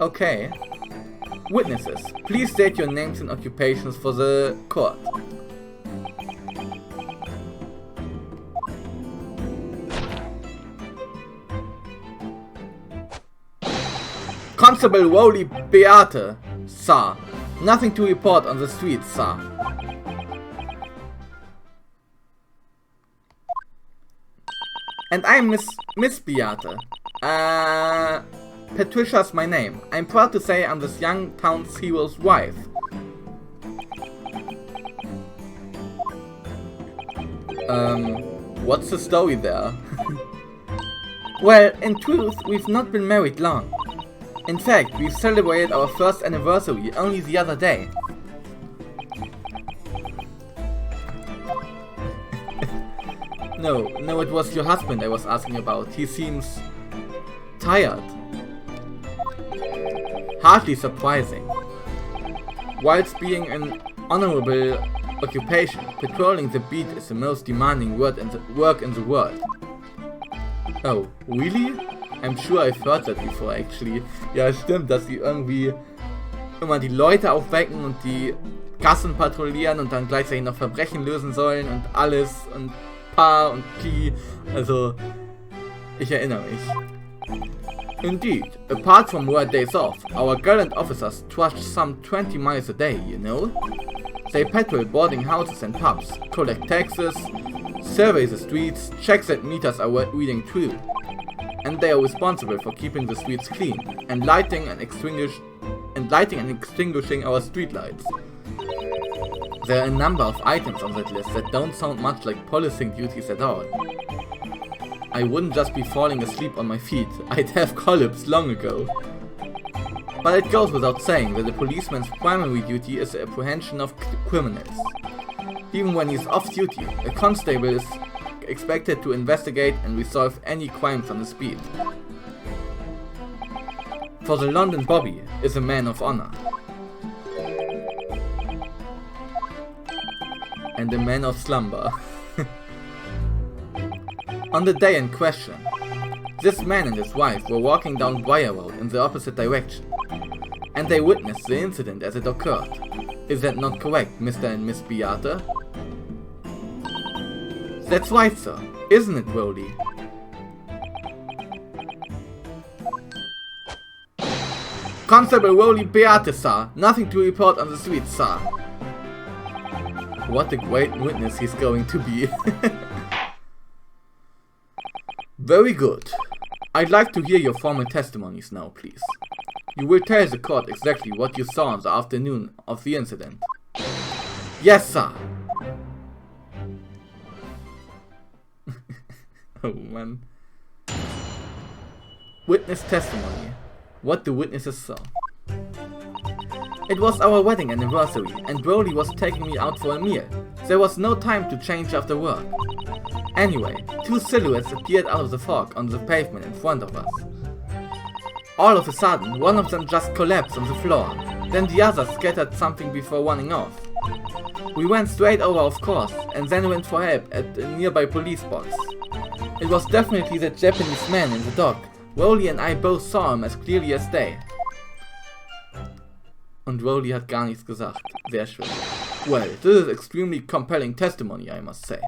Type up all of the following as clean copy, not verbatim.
Okay. Witnesses, please state your names and occupations for the court. Constable Woli Beate, sir. Nothing to report on the streets, sir. And I'm Miss Beate. Patricia's my name. I'm proud to say I'm this young town hero's wife. What's the story there? Well, in truth, we've not been married long. In fact, we celebrated our first anniversary only the other day. No, it was your husband I was asking about. He seems tired. Hardly surprising. Whilst being an honorable occupation, patrolling the beat is the most demanding work in the world. Oh, really? I'm sure I've heard that before, actually. Ja, stimmt, dass sie irgendwie immer die Leute aufwecken und die Gassen patrouillieren und dann gleichzeitig noch Verbrechen lösen sollen und alles und Pa und Pi. Also, ich erinnere mich. Indeed, apart from work days off, our gallant officers trudge some 20 miles a day, you know? They patrol boarding houses and pubs, collect taxes, survey the streets, check that meters are reading true. And they are responsible for keeping the streets clean, and lighting and extinguishing our streetlights. There are a number of items on that list that don't sound much like policing duties at all. I wouldn't just be falling asleep on my feet, I'd have collapsed long ago. But it goes without saying that a policeman's primary duty is the apprehension of criminals. Even when he's off duty, a constable is expected to investigate and resolve any crimes on the speed. For the London Bobby is a man of honor. And a man of slumber. On the day in question, this man and his wife were walking down Briar Road in the opposite direction, and they witnessed the incident as it occurred. Is that not correct, Mr. and Miss Beate? That's right, sir. Isn't it, Rowley? Constable Rowley Beate, sir. Nothing to report on the street, sir. What a great witness he's going to be. Very good. I'd like to hear your formal testimonies now, please. You will tell the court exactly what you saw on the afternoon of the incident. Yes, sir. Oh man. Witness testimony. What the witnesses saw. It was our wedding anniversary and Broly was taking me out for a meal. There was no time to change after work. Anyway, two silhouettes appeared out of the fog on the pavement in front of us. All of a sudden, one of them just collapsed on the floor. Then the other scattered something before running off. We went straight over, of course, and then went for help at a nearby police box. It was definitely that Japanese man in the dock. Rowley and I both saw him as clearly as day. Und Rowley hat gar nichts gesagt. Sehr schön. Well, this is extremely compelling testimony, I must say.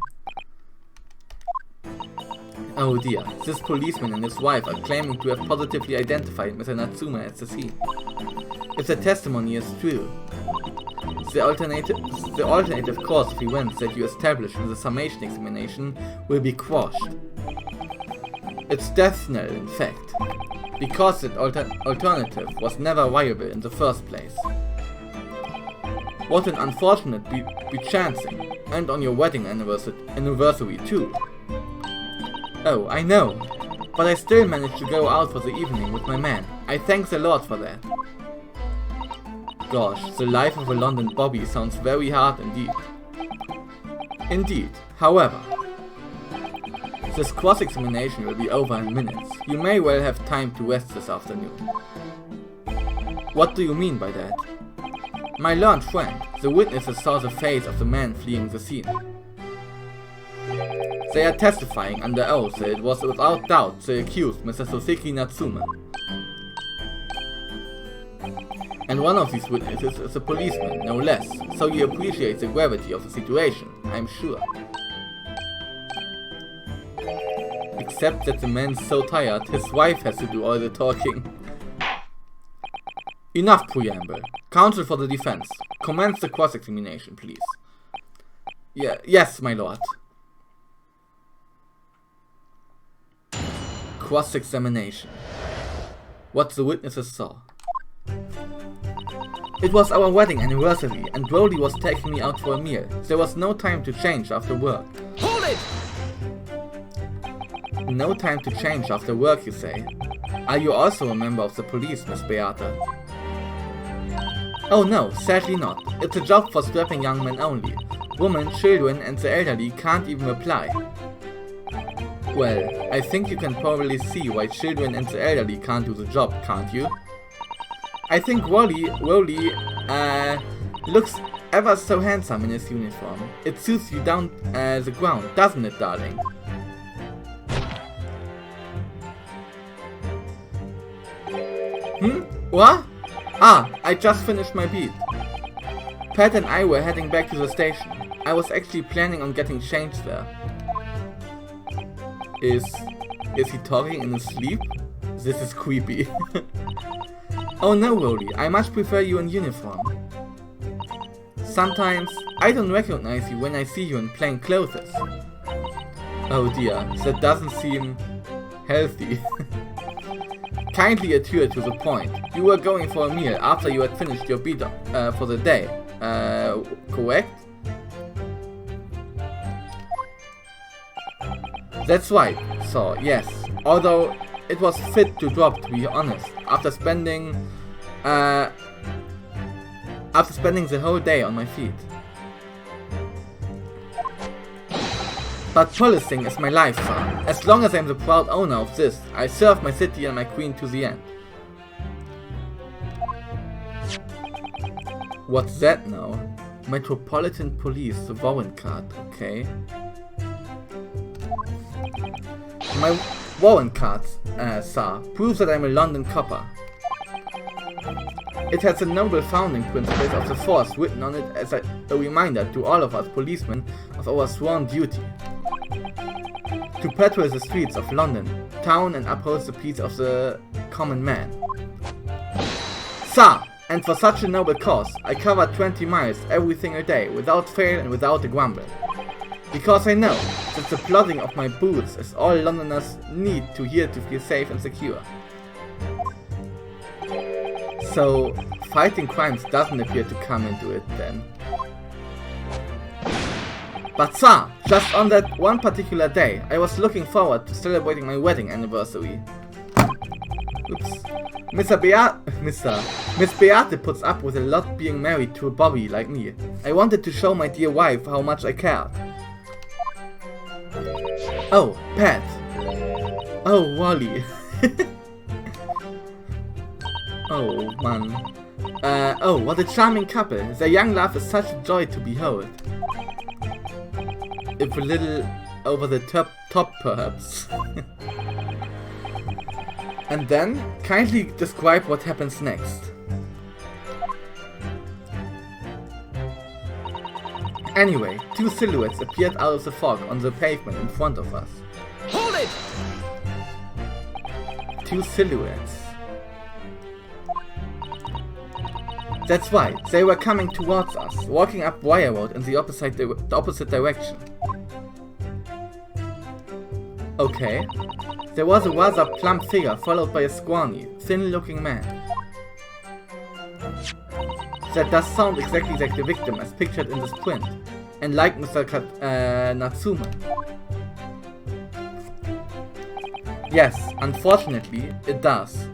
Oh dear, this policeman and his wife are claiming to have positively identified Mr. Natsume at the scene. If the testimony is true, the alternative course of events that you established in the summation examination will be quashed. It's death knell, in fact, because that alternative was never viable in the first place. What an unfortunate bechancing, and on your wedding anniversary too. Oh, I know, but I still managed to go out for the evening with my man. I thank the Lord for that. Gosh, the life of a London Bobby sounds very hard indeed. Indeed, however, this cross-examination will be over in minutes. You may well have time to rest this afternoon. What do you mean by that? My learned friend, the witnesses saw the face of the man fleeing the scene. They are testifying under oath that it was without doubt the accused, Mr. Soseki Natsume. And one of these witnesses is a policeman, no less, so he appreciates the gravity of the situation, I'm sure. Except that the man's so tired, his wife has to do all the talking. Enough preamble. Counsel for the defense. Commence the cross-examination, please. Yes, my lord. Cross-examination. What the witnesses saw. It was our wedding anniversary, and Brody was taking me out for a meal. There was no time to change after work. Hold it! No time to change after work, you say? Are you also a member of the police, Miss Beata? Oh no, sadly not. It's a job for strapping young men only. Women, children and the elderly can't even apply. Well, I think you can probably see why children and the elderly can't do the job, can't you? I think Rolly looks ever so handsome in his uniform. It suits you down the ground, doesn't it, darling? What? Ah, I just finished my beat. Pat and I were heading back to the station. I was actually planning on getting changed there. Is he talking in his sleep? This is creepy. Oh no, Rolly, I much prefer you in uniform. Sometimes I don't recognize you when I see you in plain clothes. Oh dear, that doesn't seem healthy. Kindly adhere to the point. You were going for a meal after you had finished your beat for the day. Correct? That's right, so yes. Although it was fit to drop, to be honest, after spending the whole day on my feet. But policing is my life, sir. As long as I'm the proud owner of this, I serve my city and my queen to the end. What's that now? Metropolitan Police, the warrant card, okay. My warrant card, sir, proves that I'm a London copper. It has the noble founding principles of the force written on it as a reminder to all of us policemen of our sworn duty. To patrol the streets of London, town and uphold the peace of the common man. Sir, and for such a noble cause, I cover 20 miles every single day, without fail and without a grumble. Because I know that the plodding of my boots is all Londoners need to hear to feel safe and secure. So, fighting crimes doesn't appear to come into it then. But sir, just on that one particular day, I was looking forward to celebrating my wedding anniversary. Oops. Miss Beate puts up with a lot being married to a bobby like me. I wanted to show my dear wife how much I cared. Oh, Pat. Oh, Wally. Oh, man. Oh, what a charming couple. Their young love is such a joy to behold. If a little over the top perhaps. And then, kindly describe what happens next. Anyway, two silhouettes appeared out of the fog on the pavement in front of us. Hold it! Two silhouettes. That's right, they were coming towards us, walking up Wire Road in the opposite direction. Okay. There was a rather plump figure followed by a scrawny, thin-looking man. That does sound exactly like the victim as pictured in this print, and like Mr. Natsume. Yes, unfortunately, it does.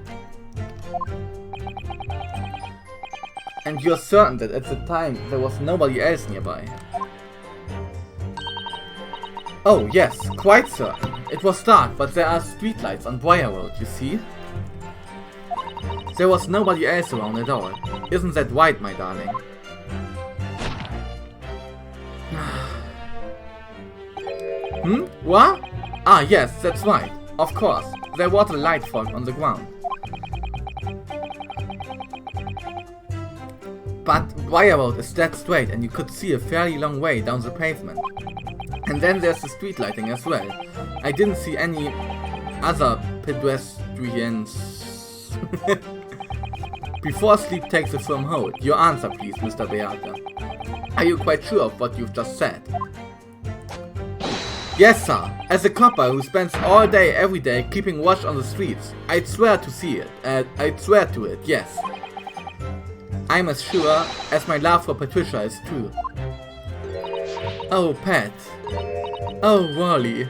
And you're certain that at the time there was nobody else nearby? Oh yes, quite certain. It was dark, but there are streetlights on Wire Road, you see? There was nobody else around at all. Isn't that right, my darling? What? Ah yes, that's right. Of course. There was a light fog on the ground. But wire road is dead straight and you could see a fairly long way down the pavement. And then there's the street lighting as well. I didn't see any other pedestrians. Before sleep takes a firm hold, your answer please, Mr. Beate. Are you quite sure of what you've just said? Yes, sir. As a copper who spends all day every day keeping watch on the streets, I'd swear to see it. I'd swear to it, yes. I'm as sure as my love for Patricia is true. Oh, Pat. Oh, Wally.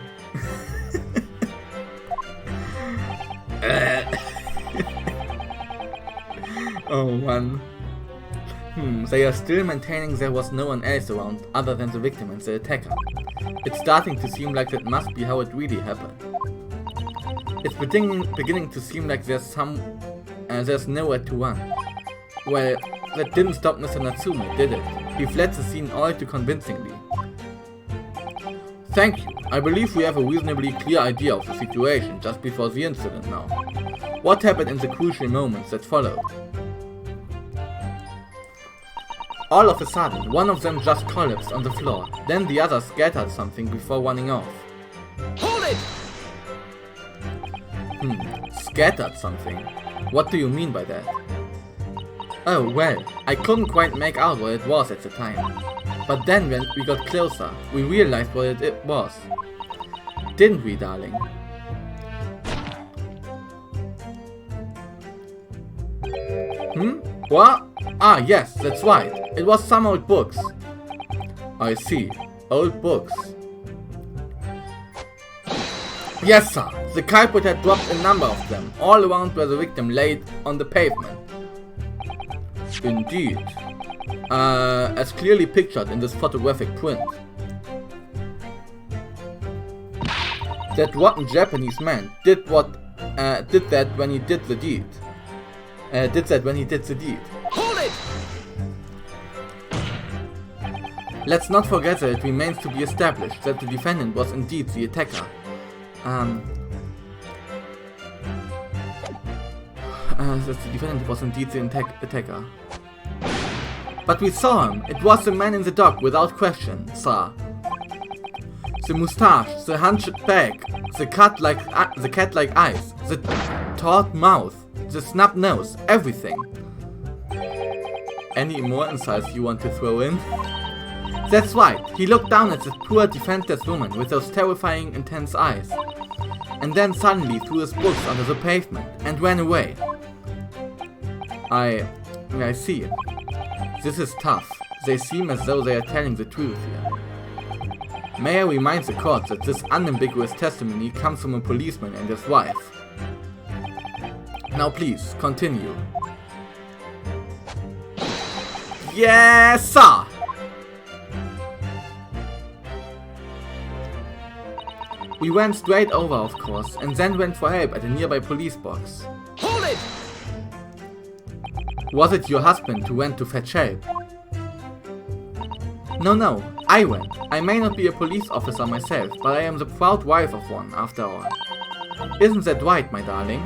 Oh, man. They are still maintaining there was no one else around other than the victim and the attacker. It's starting to seem like that must be how it really happened. It's beginning to seem like there's nowhere to run. Well, that didn't stop Mr. Natsume, did it? He fled the scene all too convincingly. Thank you. I believe we have a reasonably clear idea of the situation just before the incident now. What happened in the crucial moments that followed? All of a sudden, one of them just collapsed on the floor. Then the other scattered something before running off. Hold it! Scattered something? What do you mean by that? Oh well, I couldn't quite make out what it was at the time. But then when we got closer, we realized what it was. Didn't we, darling? What? Ah, yes, that's right. It was some old books. I see. Old books. Yes, sir. The culprit had dropped a number of them, all around where the victim laid on the pavement. Indeed. As clearly pictured in this photographic print. That rotten Japanese man did that when he did the deed. Hold it! Let's not forget that it remains to be established that the defendant was indeed the attacker. Attacker. But we saw him. It was the man in the dock without question, sir. The moustache, the hunched back, the cat-like eyes, the taut mouth, the snub nose, everything. Any more insights you want to throw in? That's right, he looked down at the poor defenseless woman with those terrifying intense eyes. And then suddenly threw his books onto the pavement and ran away. I see. This is tough. They seem as though they are telling the truth here. May I remind the court that this unambiguous testimony comes from a policeman and his wife. Now please, continue. Yes, sir! We went straight over, of course, and then went for help at a nearby police box. Hold it! Was it your husband who went to fetch help? No, I went. I may not be a police officer myself, but I am the proud wife of one, after all. Isn't that right, my darling?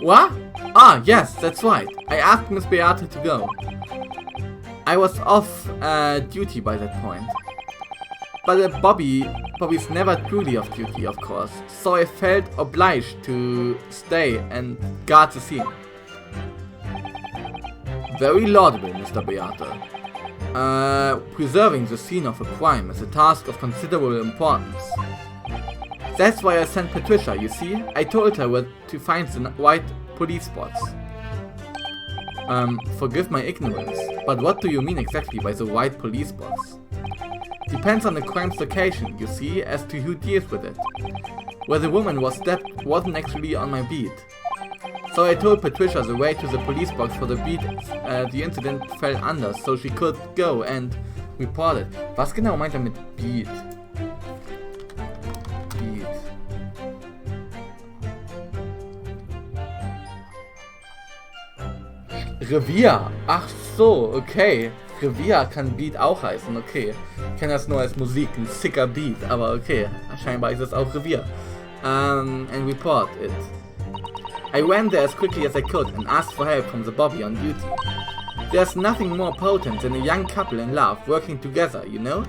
What? Ah, yes, that's right. I asked Miss Beate to go. I was off duty by that point. But Bobby's never truly off duty, of course, so I felt obliged to stay and guard the scene. Very laudable, Mr. Beate. Preserving the scene of a crime is a task of considerable importance. That's why I sent Patricia, you see? I told her where to find the white police spots. Forgive my ignorance, but what do you mean exactly by the white police box? Depends on the crime's location, you see, as to who deals with it. Where the woman was stabbed wasn't actually on my beat. So I told Patricia the way to the police box for the beat the incident fell under, so she could go and report it. Was genau meint mit beat? Revier. Ach so, okay. Revier kann Beat auch heißen, okay. Ich kenne das nur als Musik, ein sicker Beat, aber okay. Scheinbar ist es auch Revier. And report it. I ran there as quickly as I could and asked for help from the Bobby on duty. There's nothing more potent than a young couple in love working together, you know?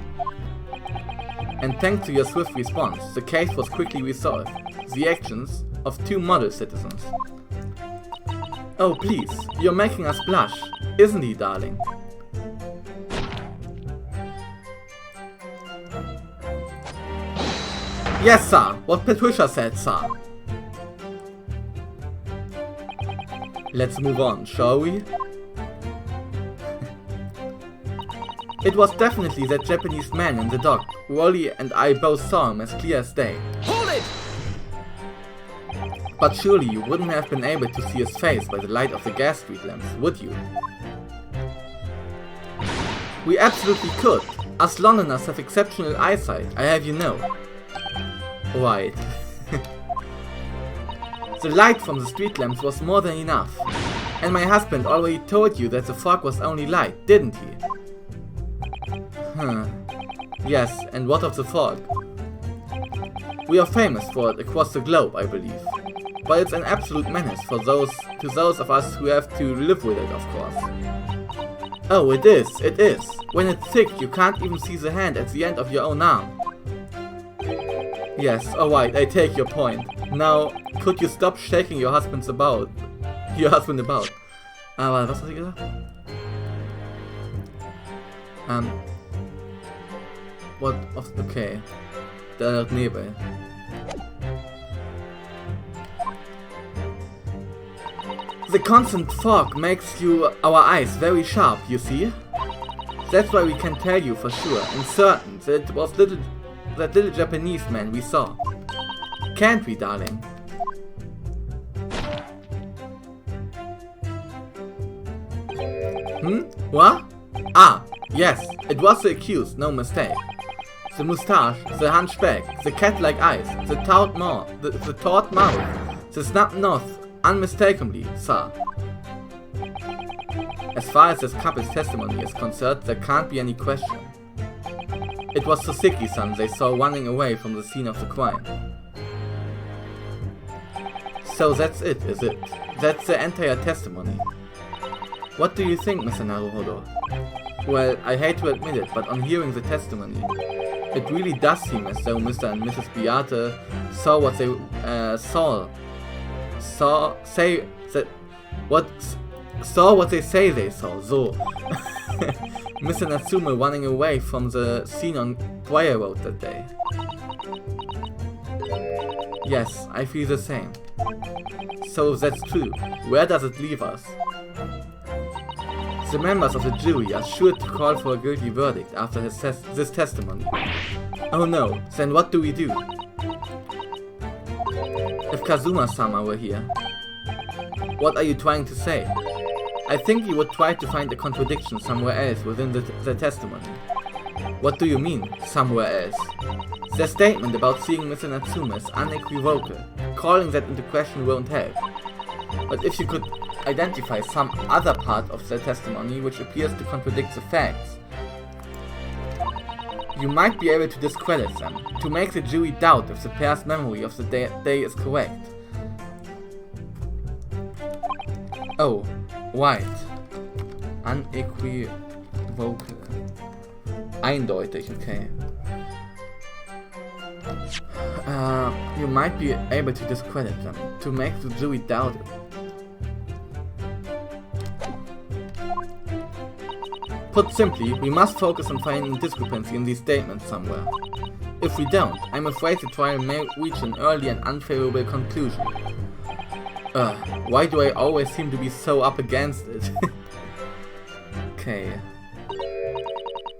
And thanks to your swift response, the case was quickly resolved. The actions of 2 model citizens. Oh please, you're making us blush, isn't he, darling? Yes, sir, what Patricia said, sir. Let's move on, shall we? It was definitely that Japanese man in the dock. Wally and I both saw him as clear as day. Hold it! But surely you wouldn't have been able to see his face by the light of the gas street lamps, would you? We absolutely could. Us Londoners have exceptional eyesight, I have you know. Right. The light from the street lamps was more than enough. And my husband already told you that the fog was only light, didn't he? Yes, and what of the fog? We are famous for it across the globe, I believe. But it's an absolute menace for those of us who have to live with it, of course. Oh, it is. When it's thick, you can't even see the hand at the end of your own arm. Yes, alright, I take your point. Now, could you stop shaking your husband about? Aber was hast du gesagt? What of okay. Der Nebel. The constant fog makes our eyes very sharp, you see? That's why we can tell you for sure and certain that it was that little Japanese man we saw. Can't we, darling? What? Ah, yes, it was the accused, no mistake. The moustache, the hunchback, the cat-like eyes, the taut mouth, the snub nose, unmistakably, sir. As far as this couple's testimony is concerned, there can't be any question. It was Suzuki-san they saw running away from the scene of the crime. So that's it, is it? That's the entire testimony. What do you think, Mr. Naruhodo? Well, I hate to admit it, but on hearing the testimony, it really does seem as though Mr. and Mrs. Beate saw what they saw what they say they saw. So, Mr. Natsume running away from the scene on Briar Road that day. Yes, I feel the same. So if that's true, where does it leave us? The members of the jury are sure to call for a guilty verdict after this testimony. Oh no, then what do we do? If Kazuma-sama were here. What are you trying to say? I think you would try to find a contradiction somewhere else within the testimony. What do you mean, somewhere else? Their statement about seeing Mr. Natsume is unequivocal. Calling that into question won't help. But if you could identify some other part of their testimony which appears to contradict the facts, you might be able to discredit them, to make the jury doubt if the pair's memory of the day is correct. Oh, right. Unequivocal. Eindeutig, okay. You might be able to discredit them, to make the jury doubt it. Put simply, we must focus on finding a discrepancy in these statements somewhere. If we don't, I'm afraid the trial may reach an early and unfavorable conclusion. Why do I always seem to be so up against it? Okay.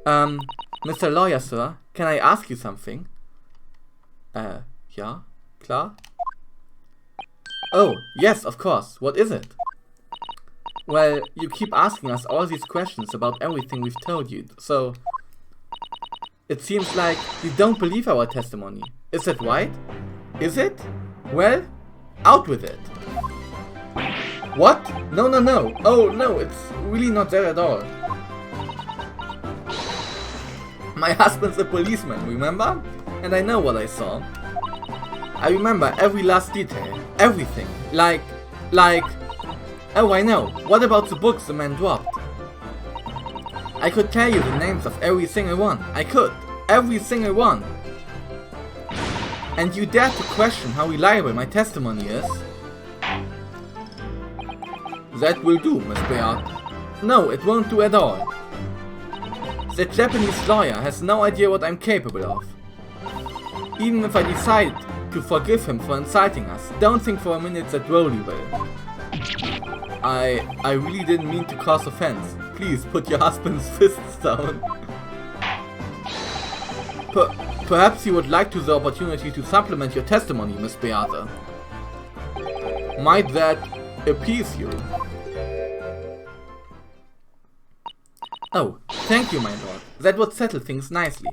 Mr. Lawyer, sir, can I ask you something? Ja, klar? Oh, yes, of course. What is it? Well, you keep asking us all these questions about everything we've told you, so... It seems like you don't believe our testimony. Is that right? Is it? Well, out with it. What? No, no, no. Oh, no, it's really not there at all. My husband's a policeman, remember? And I know what I saw. I remember every last detail. Everything. Like, Like... Oh, I know. What about the books the man dropped? I could tell you the names of every single one. I could. Every single one. And you dare to question how reliable my testimony is? That will do, Miss Beate. No, it won't do at all. The Japanese lawyer has no idea what I'm capable of. Even if I decide to forgive him for inciting us, don't think for a minute that Rolly will. I really didn't mean to cause offense. Please put your husband's fists down. Perhaps you would like to the opportunity to supplement your testimony, Miss Beate. Might that appease you? Oh, thank you, my lord. That would settle things nicely.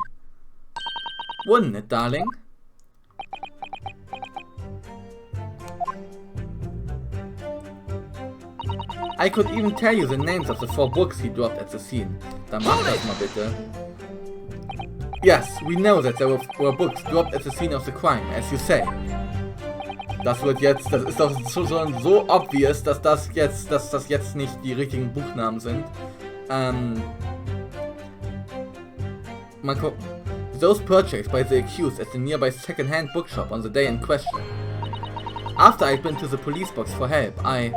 Wouldn't it, darling? I could even tell you the names of the 4 books he dropped at the scene. Dann mach das mal bitte. Yes, we know that there were books dropped at the scene of the crime, as you say. Das ist doch so obvious, dass das jetzt nicht die richtigen Buchnamen sind. Mal gucken. Those purchased by the accused at the nearby second-hand bookshop on the day in question. After I'd been to the police box for help, I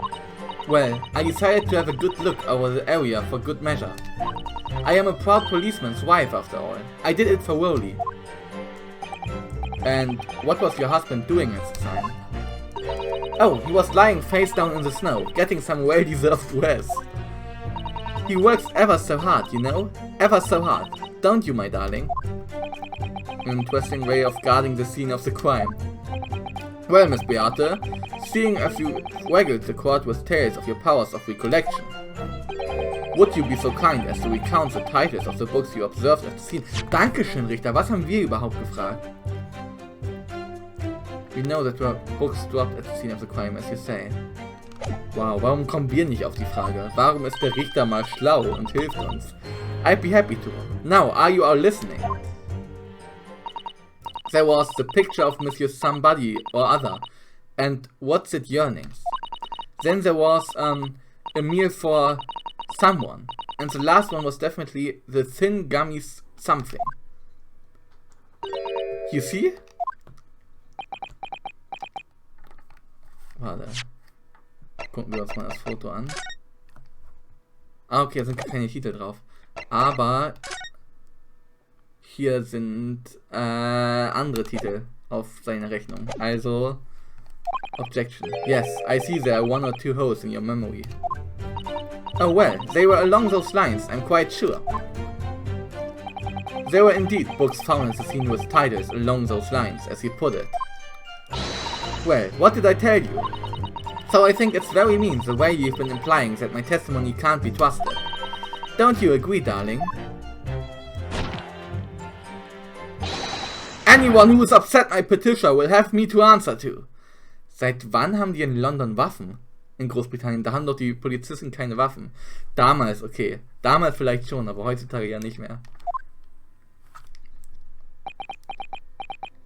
decided to have a good look over the area for good measure. I am a proud policeman's wife, after all. I did it for Rolly. And what was your husband doing at the time? Oh, he was lying face down in the snow, getting some well-deserved rest. He works ever so hard, you know? Ever so hard. Don't you, my darling? Interesting way of guarding the scene of the crime. Well, Miss Beate, seeing as you regaled the court with tales of your powers of recollection, would you be so kind as to recount the titles of the books you observed at the scene? Dankeschön, Richter. Was haben wir überhaupt gefragt? We know that there were books dropped at the scene of the crime, as you say. Wow, warum kommen wir nicht auf die Frage? Warum ist der Richter mal schlau und hilft uns? I'd be happy to. Now, are you all listening? There was the picture of Monsieur Somebody or other, and what's it yearnings? Then there was a meal for someone, and the last one was definitely the thin gummy something. You see? Warte. Gucken wir uns mal das Foto an. Ah, okay, da sind keine Titel drauf. Aber hier sind andere Titel auf seiner Rechnung. Also, objection. Yes, I see there are 1 or 2 holes in your memory. Oh well, they were along those lines, I'm quite sure. There were indeed books found at the scene with titles along those lines, as you put it. Well, what did I tell you? So I think it's very mean the way you've been implying that my testimony can't be trusted. Don't you agree, darling? Anyone who is upset my petition will have me to answer to. Seit wann haben die in London Waffen? In Großbritannien, da haben doch die Polizisten keine Waffen. Damals, okay. Damals vielleicht schon, aber heutzutage ja nicht mehr.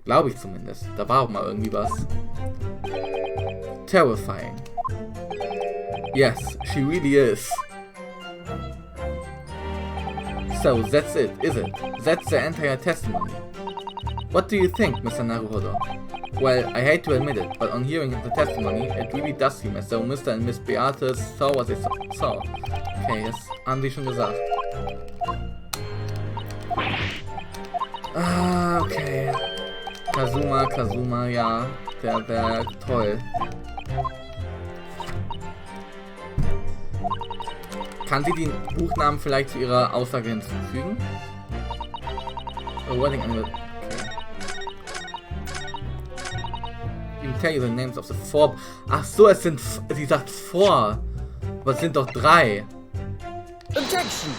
Glaube ich zumindest. Da war auch mal irgendwie was. Terrifying. Yes, she really is. So, that's it, is it? That's the entire testimony. What do you think, Mr. Naruhodo? Well, I hate to admit it, but on hearing the testimony, it really does seem as though Mr. and Miss Beate saw what they saw. Okay, das haben sie schon gesagt. Ah, okay. Kazuma, ja. Der wäre toll. Kann sie den Buchnamen vielleicht zu ihrer Aussage hinzufügen? Wording angle. Tell you the names of the 4. Ach so, es sind. Sie sagt 4. Aber es sind doch 3. Objection!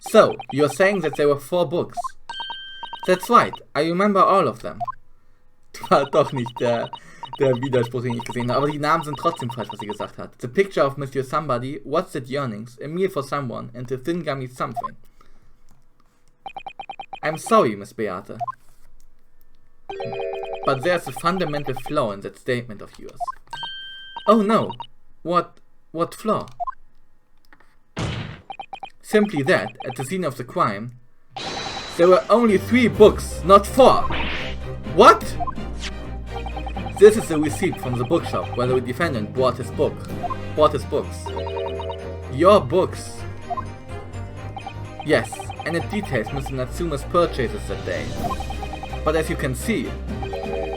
So, you're saying that there were 4 books. That's right, I remember all of them. War doch nicht der Widerspruch, den ich gesehen habe. Aber die Namen sind trotzdem falsch, was sie gesagt hat. The picture of Monsieur Somebody, What's It Yearnings, A Meal for Someone, and the Thin Gummy Something. I'm sorry, Miss Beate. but there's a fundamental flaw in that statement of yours. Oh no! What flaw? Simply that, at the scene of the crime, there were only 3 books, not 4! What? This is a receipt from the bookshop where the defendant bought his books. Your books? Yes, and it details Mr. Natsuma's purchases that day. But as you can see,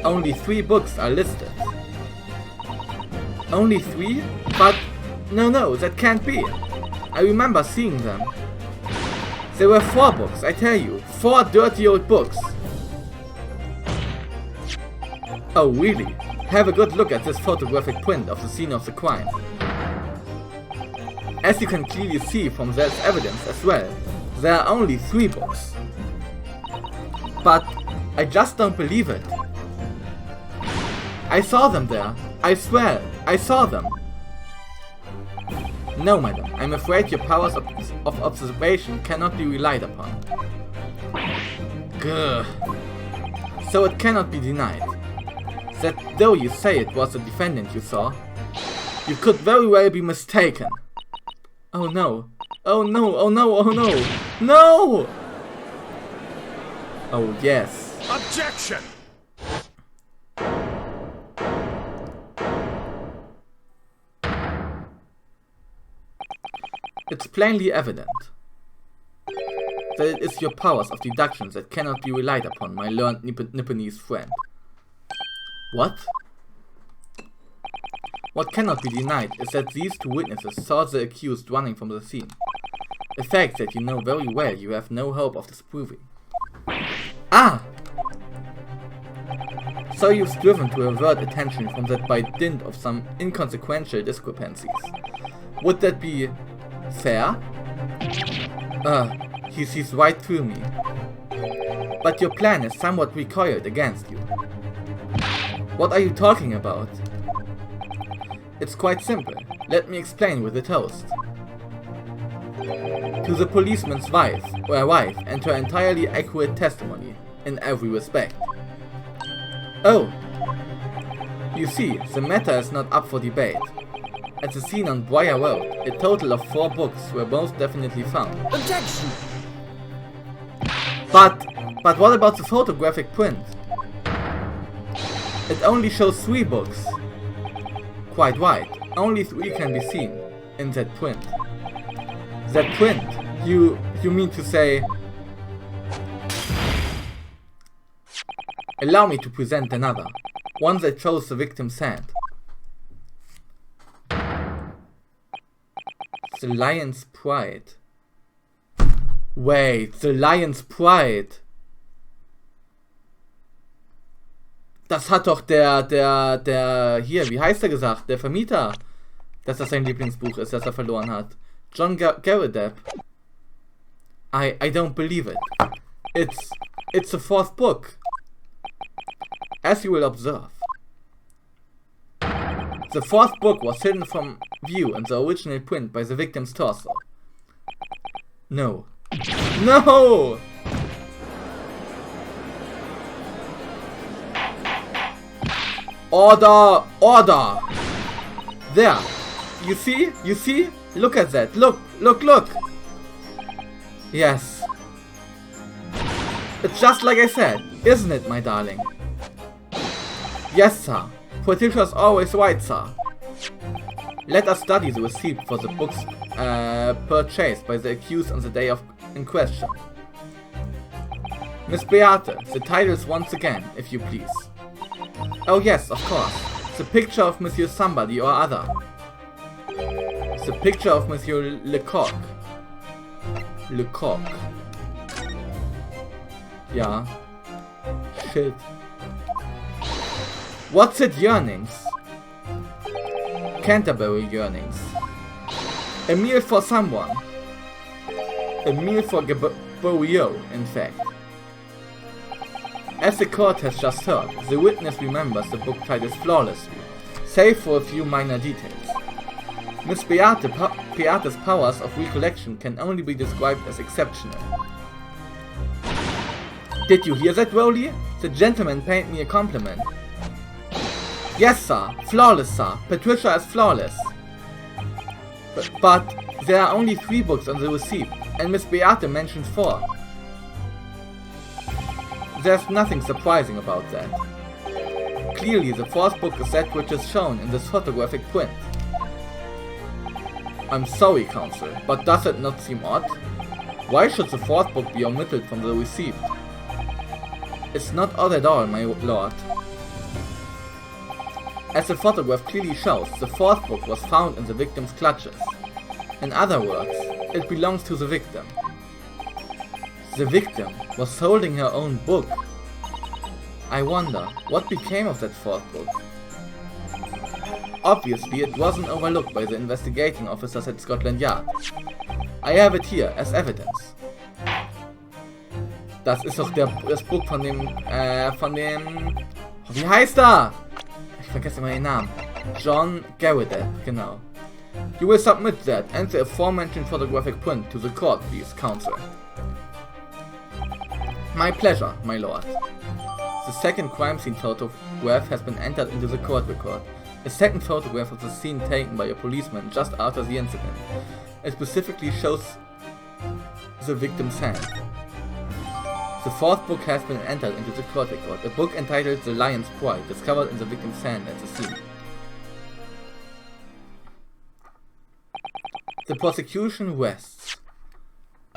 only 3 books are listed. Only 3? But no, that can't be. I remember seeing them. There were 4 books, I tell you. 4 dirty old books. Oh really? Have a good look at this photographic print of the scene of the crime. As you can clearly see from there's evidence as well, there are only 3 books. But I just don't believe it. I saw them there. I swear, I saw them. No, madam, I'm afraid your powers of observation cannot be relied upon. Grr. So it cannot be denied that though you say it was the defendant you saw, you could very well be mistaken. Oh no. Oh no, oh no, oh no. No! Oh yes. Objection! It's plainly evident that it is your powers of deduction that cannot be relied upon, my learned Nipponese friend. What? What cannot be denied is that these 2 witnesses saw the accused running from the scene. A fact that you know very well you have no hope of disproving. Ah! So you've striven to avert attention from that by dint of some inconsequential discrepancies. Would that be fair? He sees right through me. But your plan is somewhat recoiled against you. What are you talking about? It's quite simple. Let me explain with a toast. To the policeman's wife, and her entirely accurate testimony, in every respect. Oh! You see, the matter is not up for debate. At the scene on Briar Road, a total of 4 books were most definitely found. Objection! But what about the photographic print? It only shows 3 books. Quite right, only 3 can be seen in that print. That print? You mean to say... Allow me to present another, one that shows the victim's hand. The Lion's Pride. Wait, the Lion's Pride. Das hat doch der hier, wie heißt er gesagt, der Vermieter, dass das sein Lieblingsbuch ist, das er verloren hat. John Garrideb. I don't believe it. It's the 4th book. As you will observe. The 4th book was hidden from view in the original print by the victim's torso. No. No! Order! Order! There! You see? You see? Look at that! Look! Look! Look! Yes. It's just like I said, isn't it, my darling? Yes, sir. Politicians always right, sir. Let us study the receipt for the books purchased by the accused on the day in question. Miss Beate, the titles once again, if you please. Oh yes, of course. The picture of Monsieur Somebody or other. The picture of Monsieur Lecoq. Lecoq. Yeah. Shit. What's it, yearnings? Canterbury yearnings. A meal for someone. A meal for Burial, in fact. As the court has just heard, the witness remembers the book titles flawlessly, save for a few minor details. Miss Beate's powers of recollection can only be described as exceptional. Did you hear that, Rowley? The gentleman paid me a compliment. Yes, sir. Flawless, sir. Patricia is flawless. But there are only 3 books on the receipt, and Miss Beate mentioned 4. There's nothing surprising about that. Clearly, the 4th book is that which is shown in this photographic print. I'm sorry, Counsel, but does it not seem odd? Why should the 4th book be omitted from the receipt? It's not odd at all, my lord. As the photograph clearly shows, the 4th book was found in the victim's clutches. In other words, it belongs to the victim. The victim was holding her own book. I wonder, what became of that 4th book? Obviously, it wasn't overlooked by the investigating officers at Scotland Yard. I have it here as evidence. Das ist doch das Buch von dem, wie heißt er? Ich vergesse immer den Namen. John Garrett, genau. You will submit that and the aforementioned photographic print to the court, please, Counsel. My pleasure, my lord. The second crime scene photograph has been entered into the court record. A second photograph of the scene taken by a policeman just after the incident. It specifically shows the victim's hand. The 4th book has been entered into the court record, a book entitled The Lion's Pride, discovered in the victim's hand at the scene. The prosecution rests.